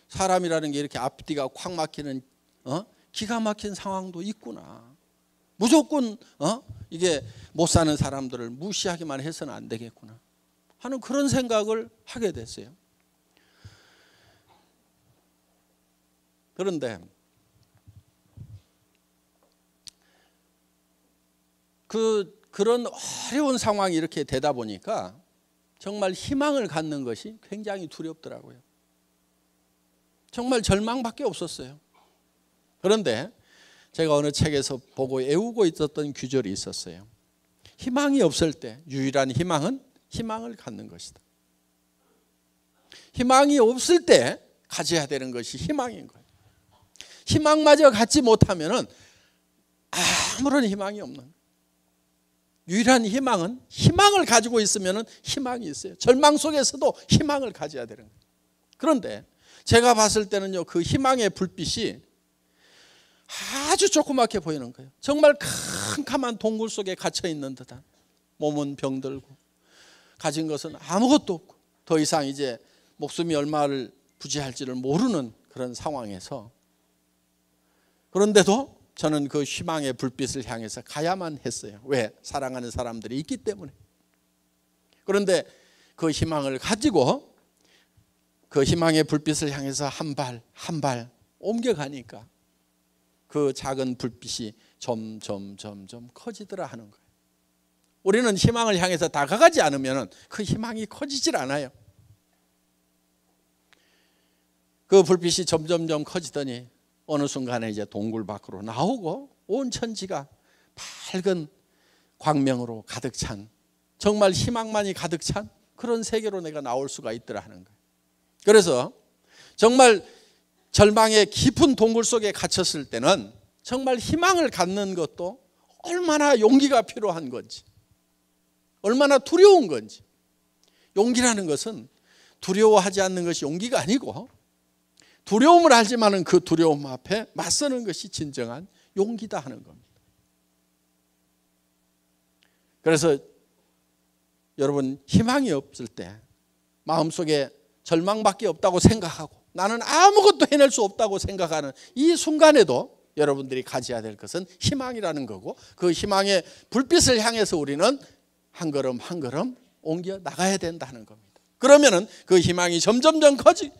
사람이라는 게 이렇게 앞뒤가 콱 막히는 기가 막힌 상황도 있구나. 무조건 이게 못 사는 사람들을 무시하기만 해서는 안 되겠구나 하는 그런 생각을 하게 됐어요. 그런데 그런 어려운 상황이 이렇게 되다 보니까 정말 희망을 갖는 것이 굉장히 두렵더라고요. 정말 절망밖에 없었어요. 그런데 제가 어느 책에서 보고 애우고 있었던 규절이 있었어요. 희망이 없을 때 유일한 희망은 희망을 갖는 것이다. 희망이 없을 때 가져야 되는 것이 희망인 거예요. 희망마저 갖지 못하면 아무런 희망이 없는 거예요. 유일한 희망은, 희망을 가지고 있으면 희망이 있어요. 절망 속에서도 희망을 가져야 되는 거예요. 그런데 제가 봤을 때는요, 그 희망의 불빛이 아주 조그맣게 보이는 거예요. 정말 캄캄한 동굴 속에 갇혀 있는 듯한, 몸은 병들고 가진 것은 아무것도 없고 더 이상 이제 목숨이 얼마를 부지할지를 모르는 그런 상황에서 그런데도 저는 그 희망의 불빛을 향해서 가야만 했어요. 왜? 사랑하는 사람들이 있기 때문에. 그런데 그 희망을 가지고 그 희망의 불빛을 향해서 한 발 한 발 옮겨가니까 그 작은 불빛이 점점 커지더라 하는 거예요. 우리는 희망을 향해서 다가가지 않으면 그 희망이 커지질 않아요. 그 불빛이 점점 커지더니 어느 순간에 이제 동굴 밖으로 나오고 온 천지가 밝은 광명으로 가득 찬, 정말 희망만이 가득 찬 그런 세계로 내가 나올 수가 있더라 하는 거예요. 그래서 정말 절망의 깊은 동굴 속에 갇혔을 때는 정말 희망을 갖는 것도 얼마나 용기가 필요한 건지, 얼마나 두려운 건지. 용기라는 것은 두려워하지 않는 것이 용기가 아니고 두려움을 알지만은 그 두려움 앞에 맞서는 것이 진정한 용기다 하는 겁니다. 그래서 여러분, 희망이 없을 때 마음속에 절망밖에 없다고 생각하고 나는 아무것도 해낼 수 없다고 생각하는 이 순간에도 여러분들이 가져야 될 것은 희망이라는 거고, 그 희망의 불빛을 향해서 우리는 한 걸음 한 걸음 옮겨 나가야 된다는 겁니다. 그러면은 그 희망이 점점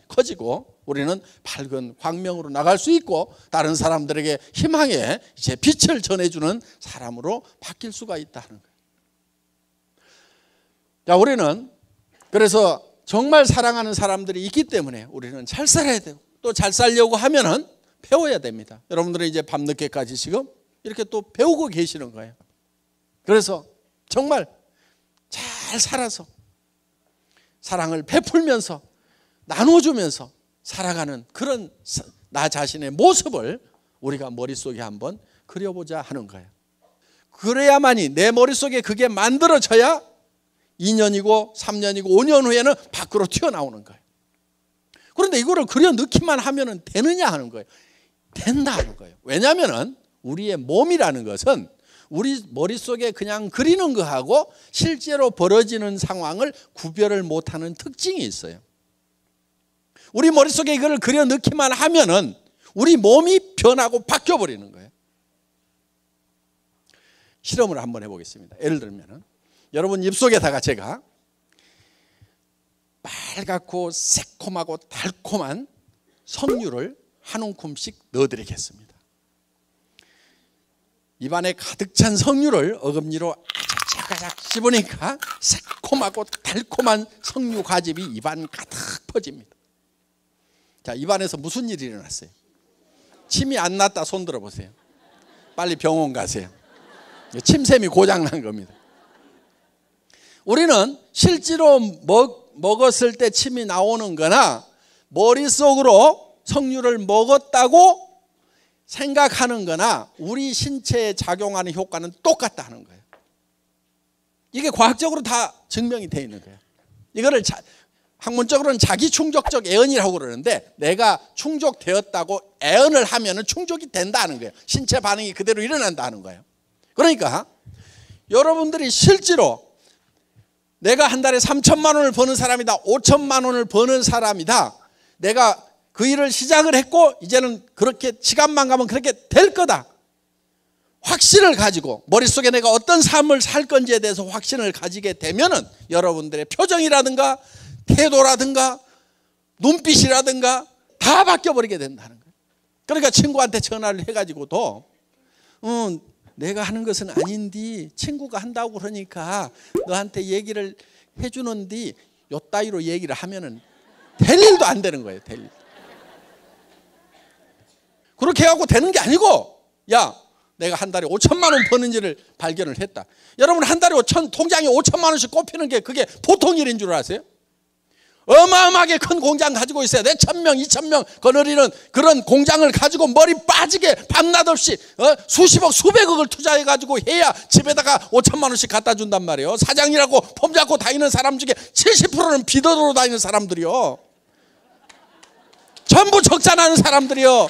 커지고 우리는 밝은 광명으로 나갈 수 있고 다른 사람들에게 희망의 이제 빛을 전해주는 사람으로 바뀔 수가 있다는 거예요. 자, 우리는 그래서 정말 사랑하는 사람들이 있기 때문에 우리는 잘 살아야 되고, 또 잘 살려고 하면은 배워야 됩니다. 여러분들은 이제 밤늦게까지 지금 이렇게 또 배우고 계시는 거예요. 그래서 정말 잘 살아서 사랑을 베풀면서 나눠주면서 살아가는 그런 나 자신의 모습을 우리가 머릿속에 한번 그려보자 하는 거예요. 그래야만이 내 머릿속에 그게 만들어져야 2년이고 3년이고 5년 후에는 밖으로 튀어나오는 거예요. 그런데 이거를 그려 넣기만 하면 되느냐 하는 거예요. 된다 하는 거예요. 왜냐하면 우리의 몸이라는 것은 우리 머릿속에 그냥 그리는 거하고 실제로 벌어지는 상황을 구별을 못하는 특징이 있어요. 우리 머릿속에 이걸 그려 넣기만 하면은 우리 몸이 변하고 바뀌어 버리는 거예요. 실험을 한번 해보겠습니다. 예를 들면은 여러분 입속에다가 제가 빨갛고 새콤하고 달콤한 석류를 한 움큼씩 넣어드리겠습니다. 입안에 가득 찬 석류를 어금니로 아작아작 씹으니까 새콤하고 달콤한 석류 과즙이 입안 가득 퍼집니다. 자, 입안에서 무슨 일이 일어났어요? 침이 안 났다 손 들어보세요. 빨리 병원 가세요. 침샘이 고장난 겁니다. 우리는 실제로 먹었을 때 침이 나오는 거나 머릿속으로 석류를 먹었다고 생각하는 거나 우리 신체에 작용하는 효과는 똑같다는 거예요. 이게 과학적으로 다 증명이 되어 있는 거예요. 이거를 학문적으로는 자기 충족적 애언이라고 그러는데, 내가 충족되었다고 애언을 하면 충족이 된다는 거예요. 신체 반응이 그대로 일어난다는 거예요. 그러니까 여러분들이 실제로 내가 한 달에 3천만 원을 버는 사람이다, 5천만 원을 버는 사람이다, 내가 그 일을 시작을 했고 이제는 그렇게 시간만 가면 그렇게 될 거다, 확신을 가지고 머릿속에 내가 어떤 삶을 살 건지에 대해서 확신을 가지게 되면은 여러분들의 표정이라든가 태도라든가 눈빛이라든가 다 바뀌어버리게 된다는 거예요. 그러니까 친구한테 전화를 해가지고도 내가 하는 것은 아닌데 친구가 한다고 그러니까 너한테 얘기를 해주는데 요 따위로 얘기를 하면은 될 일도 안 되는 거예요. 될 일. 그렇게 해갖고 되는 게 아니고, 야, 내가 한 달에 5천만 원 버는지를 발견을 했다. 여러분, 한 달에 통장에 5천만 원씩 꼽히는 게 그게 보통 일인 줄 아세요? 어마어마하게 큰 공장 가지고 있어야 돼. 1,000명, 2,000명 거느리는 그런 공장을 가지고 머리 빠지게 밤낮 없이 수십억, 수백억을 투자해가지고 해야 집에다가 5천만 원씩 갖다 준단 말이에요. 사장이라고 폼 잡고 다니는 사람 중에 70%는 비더로 다니는 사람들이요. 전부 적자나는 사람들이요.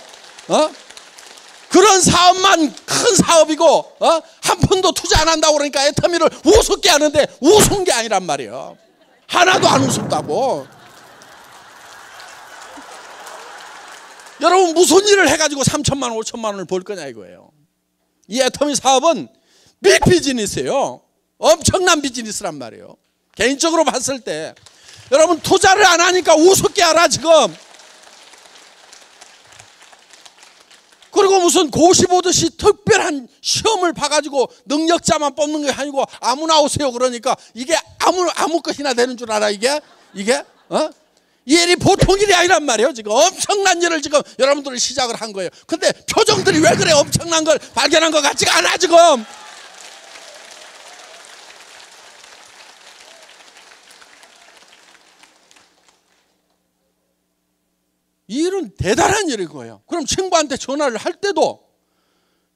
그런 사업만 큰 사업이고 한 푼도 투자 안 한다고 그러니까 애터미를 우습게 하는데 우스운 게 아니란 말이에요. 하나도 안 우습다고. 여러분 무슨 일을 해가지고 3천만 원, 5천만 원을 벌 거냐 이거예요. 이 애터미 사업은 빅 비즈니스예요. 엄청난 비즈니스란 말이에요. 개인적으로 봤을 때 여러분 투자를 안 하니까 우습게 알아 지금. 그리고 무슨 고시 보듯이 특별한 시험을 봐가지고 능력자만 뽑는 게 아니고 아무나 오세요 그러니까 이게 아무 것이나 되는 줄 알아 이게 이 일이 보통 일이 아니란 말이에요. 지금 엄청난 일을 지금 여러분들이 시작을 한 거예요. 근데 표정들이 왜 그래? 엄청난 걸 발견한 것 같지가 않아 지금. 이 일은 대단한 일인 거예요. 그럼 친구한테 전화를 할 때도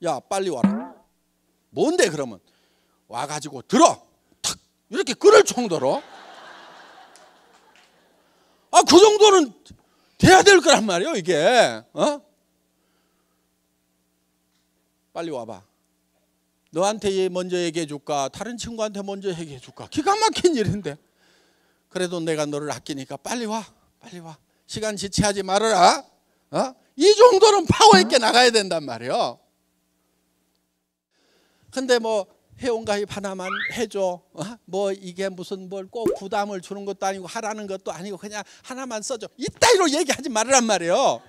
야 빨리 와라. 뭔데 그러면 와가지고 들어 탁 이렇게 끊을 정도로 그 정도는 돼야 될 거란 말이에요 이게. 빨리 와봐. 너한테 먼저 얘기해 줄까 다른 친구한테 먼저 얘기해 줄까. 기가 막힌 일인데 그래도 내가 너를 아끼니까 빨리 와. 빨리 와. 시간 지체하지 말아라. 이 정도는 파워 있게 나가야 된단 말이에요. 근데 뭐 회원가입 하나만 해줘. 뭐 이게 무슨 뭘 꼭 부담을 주는 것도 아니고 하라는 것도 아니고 그냥 하나만 써줘. 이따위로 얘기하지 말란 말이에요.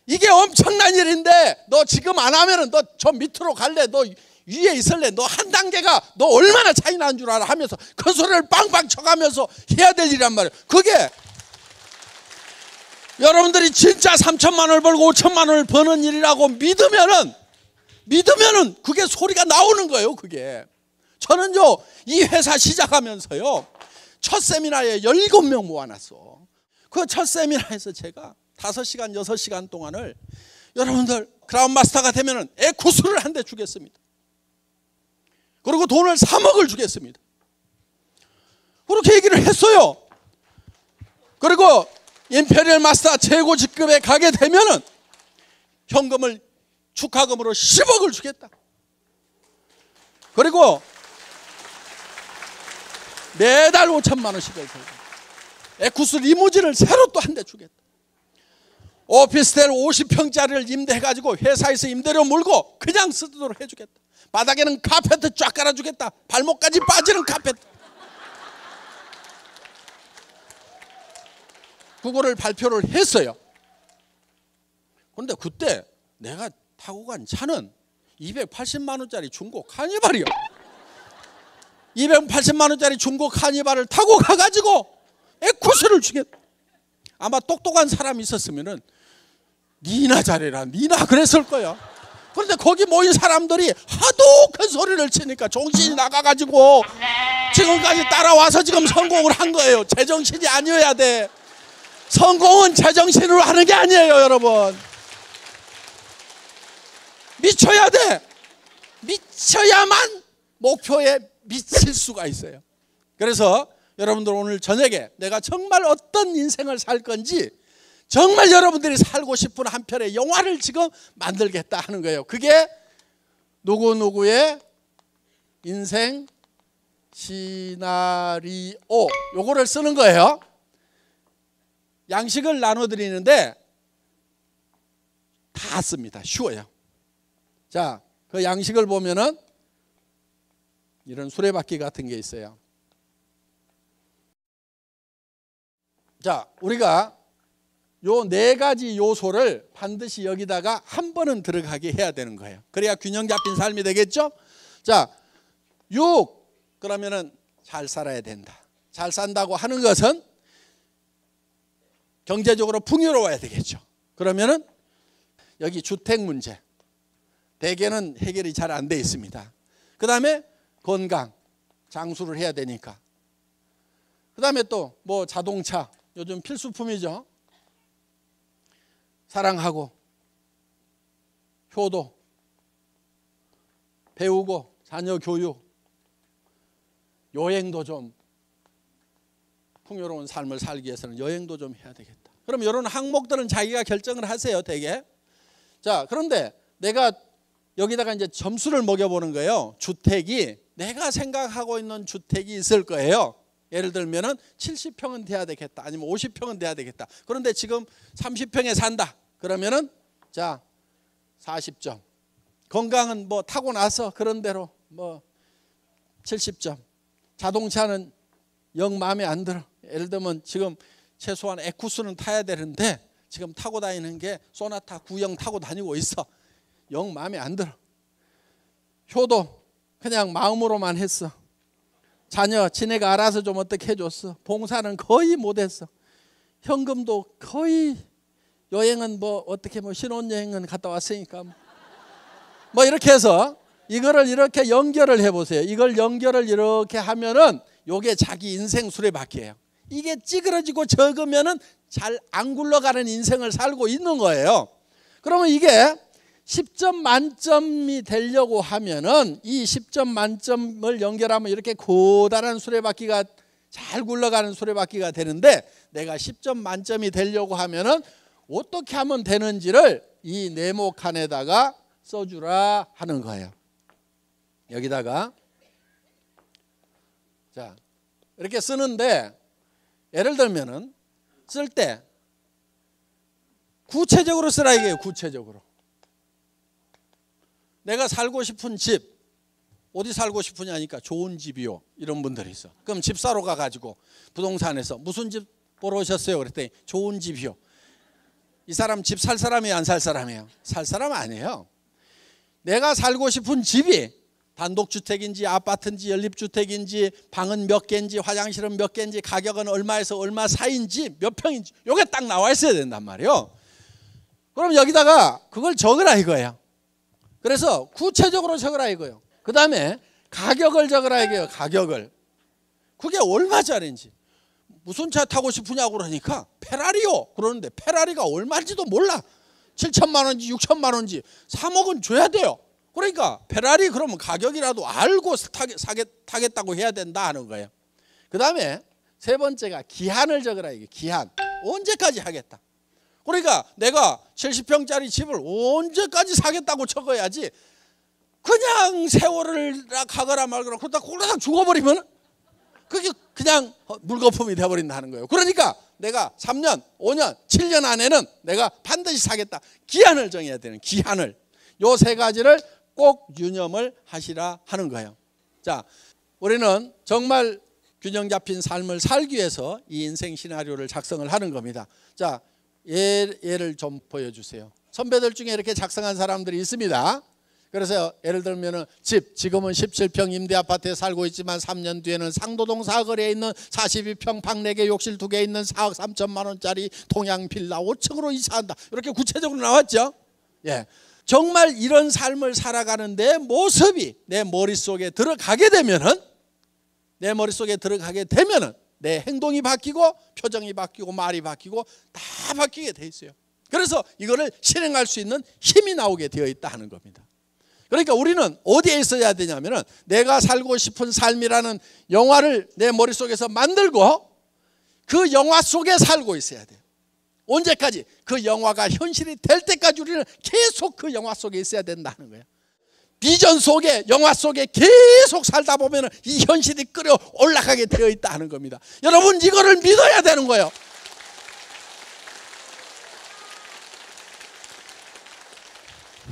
이게 엄청난 일인데 너 지금 안 하면은 너 저 밑으로 갈래? 너 위에 있을래? 너 한 단계가 너 얼마나 차이 나는 줄 알아? 하면서 큰 소리를 빵빵 쳐가면서 해야 될 일이란 말이에요. 그게 여러분들이 진짜 3천만 원을 벌고 5천만 원을 버는 일이라고 믿으면은 그게 소리가 나오는 거예요. 그게 저는요 이 회사 시작하면서요 첫 세미나에 17명 모아놨어. 그 첫 세미나에서 제가 5시간 6시간 동안을 여러분들 크라운 마스터가 되면은 에쿠스를 한 대 주겠습니다. 그리고 돈을 3억을 주겠습니다. 그렇게 얘기를 했어요. 그리고 임페리얼 마스터 최고 직급에 가게 되면은 현금을 축하금으로 10억을 주겠다. 그리고 매달 5천만 원씩을 들고 에쿠스 리무진을 새로 또 한 대 주겠다. 오피스텔 50평짜리를 임대해가지고 회사에서 임대료 물고 그냥 쓰도록 해주겠다. 바닥에는 카페트 쫙 깔아주겠다. 발목까지 빠지는 카페트. 그거를 발표를 했어요. 그런데 그때 내가 타고 간 차는 280만 원짜리 중고 카니발이요. 280만 원짜리 중고 카니발을 타고 가가지고 에쿠스를 주겠다. 아마 똑똑한 사람이 있었으면은 니나 잘해라 니나 그랬을 거야. 그런데 거기 모인 사람들이 하도 큰 소리를 치니까 정신이 나가가지고 지금까지 따라와서 지금 성공을 한 거예요. 제정신이 아니어야 돼. 성공은 제정신으로 하는 게 아니에요 여러분. 미쳐야 돼. 미쳐야만 목표에 미칠 수가 있어요. 그래서 여러분들 오늘 저녁에 내가 정말 어떤 인생을 살 건지 정말 여러분들이 살고 싶은 한 편의 영화를 지금 만들겠다 하는 거예요. 그게 누구누구의 인생 시나리오 요거를 쓰는 거예요. 양식을 나눠드리는데 다 씁니다. 쉬워요. 자, 그 양식을 보면은 이런 수레바퀴 같은 게 있어요. 자, 우리가 요 4가지 요소를 반드시 여기다가 한 번은 들어가게 해야 되는 거예요. 그래야 균형 잡힌 삶이 되겠죠? 자, 6 그러면은 잘 살아야 된다. 잘 산다고 하는 것은 경제적으로 풍요로워야 되겠죠. 그러면은 여기 주택 문제 대개는 해결이 잘 안 돼 있습니다. 그 다음에 건강 장수를 해야 되니까. 그 다음에 또 뭐 자동차 요즘 필수품이죠. 사랑하고 효도 배우고 자녀 교육 여행도 좀 풍요로운 삶을 살기 위해서는 여행도 좀 해야 되겠다. 그럼 이런 항목들은 자기가 결정을 하세요 대개. 자, 그런데 내가 여기다가 이제 점수를 먹여보는 거예요. 주택이 내가 생각하고 있는 주택이 있을 거예요. 예를 들면은 70평은 돼야 되겠다. 아니면 50평은 돼야 되겠다. 그런데 지금 30평에 산다. 그러면은 자 40점. 건강은 뭐 타고나서 그런 대로 뭐 70점. 자동차는 영 마음에 안 들어. 예를 들면 지금 최소한 에쿠스는 타야 되는데 지금 타고 다니는 게 소나타 9형 타고 다니고 있어. 영 마음에 안 들어. 효도 그냥 마음으로만 했어. 자녀 지네가 알아서 좀 어떻게 해줬어. 봉사는 거의 못했어. 현금도 거의, 여행은 뭐 어떻게 뭐 신혼여행은 갔다 왔으니까 뭐 이렇게 해서 이거를 이렇게 연결을 해보세요. 이걸 연결을 이렇게 하면은 요게 자기 인생 수레바퀴예요. 이게 찌그러지고 적으면은 잘 안 굴러가는 인생을 살고 있는 거예요. 그러면 이게 10점 만점이 되려고 하면은 이 10점 만점을 연결하면 이렇게 고단한 수레바퀴가 잘 굴러가는 수레바퀴가 되는데, 내가 10점 만점이 되려고 하면은 어떻게 하면 되는지를 이 네모칸에다가 써주라 하는 거예요. 여기다가 자 이렇게 쓰는데, 예를 들면은 쓸 때 구체적으로 쓰라 이게요. 구체적으로. 내가 살고 싶은 집, 어디 살고 싶으냐니까 좋은 집이요, 이런 분들이 있어. 그럼 집 사러 가가지고 부동산에서 무슨 집 보러 오셨어요? 그랬더니 좋은 집이요. 이 사람 집 살 사람이에요, 안 살 사람이에요? 살 사람 아니에요. 내가 살고 싶은 집이 단독주택인지 아파트인지 연립주택인지 방은 몇 개인지 화장실은 몇 개인지 가격은 얼마에서 얼마 사이인지 몇 평인지 이게 딱 나와 있어야 된단 말이에요. 그럼 여기다가 그걸 적으라 이거예요. 그래서 구체적으로 적으라 이거예요. 그 다음에 가격을 적으라 이거예요. 가격을. 그게 얼마짜리인지. 무슨 차 타고 싶으냐고 그러니까 페라리요 그러는데 페라리가 얼마인지도 몰라. 7천만 원인지 6천만 원인지 3억은 줘야 돼요. 그러니까 페라리 그러면 가격이라도 알고 타겠다고 해야 된다 하는 거예요. 그 다음에 세 번째가 기한을 적으라 이게. 기한. 언제까지 하겠다. 그러니까 내가 70평짜리 집을 언제까지 사겠다고 적어야지, 그냥 세월을 가거나 말거나 그러다 꼴랑 죽어버리면 그게 그냥 물거품이 돼버린다는 거예요. 그러니까 내가 3년, 5년, 7년 안에는 내가 반드시 사겠다. 기한을 정해야 되는, 기한을. 요 세 가지를 꼭 유념을 하시라 하는 거예요. 자, 우리는 정말 균형 잡힌 삶을 살기 위해서 이 인생 시나리오를 작성을 하는 겁니다. 자, 예를 좀 보여주세요. 선배들 중에 이렇게 작성한 사람들이 있습니다. 그래서 예를 들면 지금은 17평 임대 아파트에 살고 있지만 3년 뒤에는 상도동 사거리에 있는 42평 방 4개 욕실 2개 있는 4억 3천만 원짜리 동양 빌라 5층으로 이사한다. 이렇게 구체적으로 나왔죠. 예, 정말 이런 삶을 살아가는 내 모습이 내 머릿속에 들어가게 되면은, 내 행동이 바뀌고 표정이 바뀌고 말이 바뀌고 다 바뀌게 돼 있어요. 그래서 이거를 실행할 수 있는 힘이 나오게 되어 있다 하는 겁니다. 그러니까 우리는 어디에 있어야 되냐면은 내가 살고 싶은 삶이라는 영화를 내 머릿속에서 만들고 그 영화 속에 살고 있어야 돼요. 언제까지? 그 영화가 현실이 될 때까지 우리는 계속 그 영화 속에 있어야 된다는 거예요. 비전 속에, 영화 속에 계속 살다 보면 이 현실이 끌어 올라가게 되어 있다 하는 겁니다. 여러분 이거를 믿어야 되는 거예요.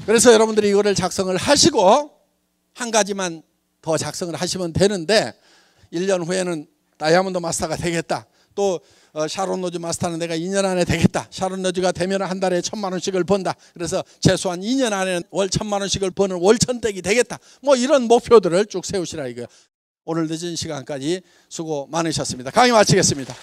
그래서 여러분들이 이거를 작성을 하시고 한 가지만 더 작성을 하시면 되는데, 1년 후에는 다이아몬드 마스터가 되겠다. 또 샤론 로즈 마스터는 내가 2년 안에 되겠다. 샤론 로즈가 되면 한 달에 1,000만 원씩을 번다. 그래서 최소한 2년 안에 월 1,000만 원씩을 버는 월천댁이 되겠다. 뭐 이런 목표들을 쭉 세우시라 이거예요. 오늘 늦은 시간까지 수고 많으셨습니다. 강의 마치겠습니다.